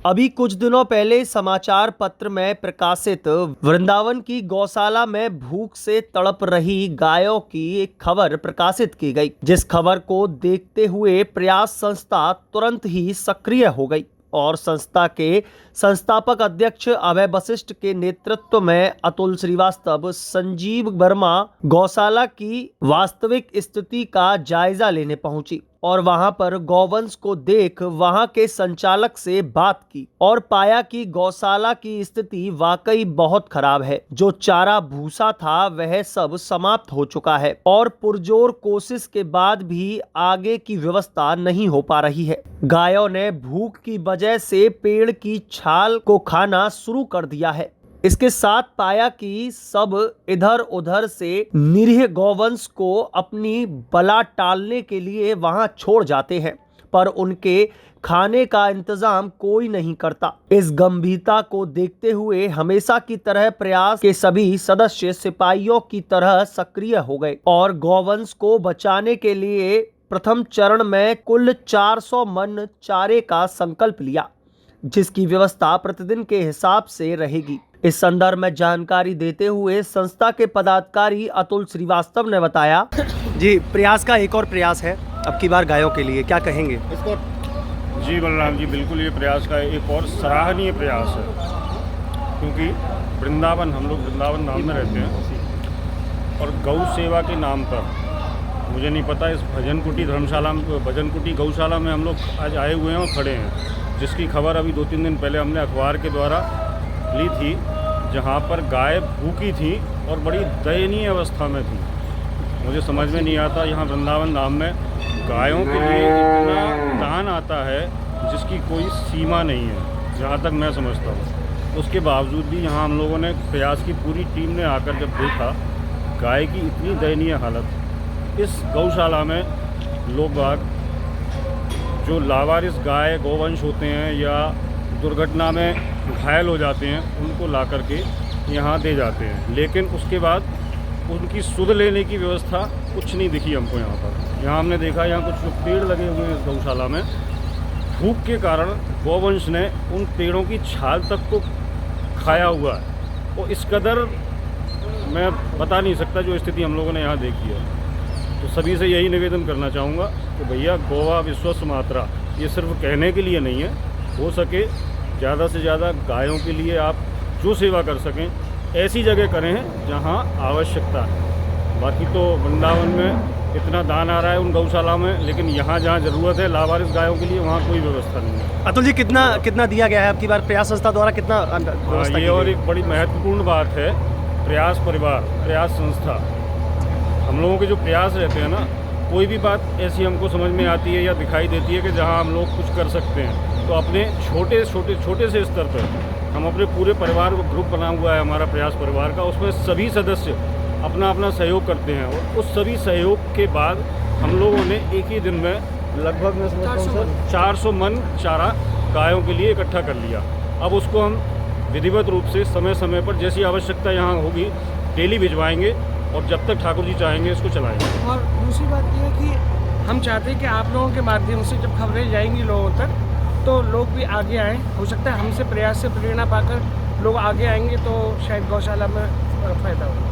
अभी कुछ दिनों पहले समाचार पत्र में प्रकाशित वृंदावन की गौशाला में भूख से तड़प रही गायों की एक खबर प्रकाशित की गई, जिस खबर को देखते हुए प्रयास संस्था तुरंत ही सक्रिय हो गई और संस्था के संस्थापक अध्यक्ष अभय वशिष्ठ के नेतृत्व में अतुल श्रीवास्तव, संजीव वर्मा गौशाला की वास्तविक स्थिति का जायजा लेने पहुंची और वहां पर गौवंश को देख वहां के संचालक से बात की और पाया कि गौशाला की स्थिति वाकई बहुत खराब है। जो चारा भूसा था वह सब समाप्त हो चुका है और पुरजोर कोशिश के बाद भी आगे की व्यवस्था नहीं हो पा रही है। गायों ने भूख की वजह से पेड़ की छाल को खाना शुरू कर दिया है। इसके साथ पाया कि सब इधर उधर से निरीह गौवंश को अपनी बला टालने के लिए वहां छोड़ जाते हैं, पर उनके खाने का इंतजाम कोई नहीं करता। इस गंभीरता को देखते हुए हमेशा की तरह प्रयास के सभी सदस्य सिपाहियों की तरह सक्रिय हो गए और गौवंश को बचाने के लिए प्रथम चरण में कुल 400 मन चारे का संकल्प लिया, जिसकी व्यवस्था प्रतिदिन के हिसाब से रहेगी। इस संदर्भ में जानकारी देते हुए संस्था के पदाधिकारी अतुल श्रीवास्तव ने बताया, जी प्रयास का एक और प्रयास है अब की बार गायों के लिए, क्या कहेंगे इसको? जी बलराम जी, बिल्कुल ये प्रयास का एक और सराहनीय प्रयास है, क्योंकि वृंदावन, हम लोग वृंदावन नाम में रहते हैं और गौ सेवा के नाम पर, मुझे नहीं पता, इस भजन कुटी धर्मशाला में, भजन कुटी गौशाला में हम लोग आज आए हुए हैं और खड़े हैं, जिसकी खबर अभी 2-3 दिन पहले हमने अखबार के द्वारा ली थी, जहाँ पर गाय भूखी थी और बड़ी दयनीय अवस्था में थी। मुझे समझ में नहीं आता, यहाँ वृंदावन नाम में गायों के लिए इतना दान आता है जिसकी कोई सीमा नहीं है, जहाँ तक मैं समझता हूँ। उसके बावजूद भी यहाँ हम लोगों ने, प्रयास की पूरी टीम ने आकर जब देखा गाय की इतनी दयनीय हालत, इस गौशाला में लोग बाग जो लावारिस गाय गौवंश होते हैं या दुर्घटना में घायल हो जाते हैं, उनको ला करके यहाँ दे जाते हैं, लेकिन उसके बाद उनकी सुध लेने की व्यवस्था कुछ नहीं दिखी हमको यहाँ पर। यहाँ हमने देखा, यहाँ कुछ पेड़ लगे हुए हैं इस गौशाला में, भूख के कारण गौवंश ने उन पेड़ों की छाल तक को खाया हुआ है और इस कदर मैं बता नहीं सकता जो स्थिति हम लोगों ने यहाँ देखी है। तो सभी से यही निवेदन करना चाहूँगा कि भैया गोवा विश्वस्त मात्रा, ये सिर्फ कहने के लिए नहीं है, हो सके ज़्यादा से ज़्यादा गायों के लिए आप जो सेवा कर सकें ऐसी जगह करें जहां आवश्यकता है। बाकी तो वृंदावन में इतना दान आ रहा है उन गौशाला में, लेकिन यहाँ जहाँ ज़रूरत है लावारिस गायों के लिए वहाँ कोई व्यवस्था नहीं है। अतुल जी, कितना दिया गया है आपकी बार प्रयास संस्था द्वारा, कितना व्यवस्था? ये और एक बड़ी महत्वपूर्ण बात है, प्रयास परिवार, प्रयास संस्था, हम लोगों के जो प्रयास रहते हैं ना, कोई भी बात ऐसी हमको समझ में आती है या दिखाई देती है कि जहाँ हम लोग कुछ कर सकते हैं, तो अपने छोटे से स्तर पर हम अपने पूरे परिवार को, ग्रुप बना हुआ है हमारा प्रयास परिवार का, उसमें सभी सदस्य अपना अपना सहयोग करते हैं और उस सभी सहयोग के बाद हम लोगों ने एक ही दिन में लगभग मैं समझता हूँ 400 मन चारा गायों के लिए इकट्ठा कर लिया। अब उसको हम विधिवत रूप से समय समय पर जैसी आवश्यकता यहाँ होगी डेली भिजवाएंगे और जब तक ठाकुर जी चाहेंगे इसको चलाएंगे। और दूसरी बात यह है कि हम चाहते हैं कि आप लोगों के माध्यम से जब खबरें जाएंगी लोगों तक, तो लोग भी आगे आएँ। हो सकता है हमसे प्रयास से प्रेरणा पाकर लोग आगे आएंगे तो शायद गौशाला में फ़ायदा हो।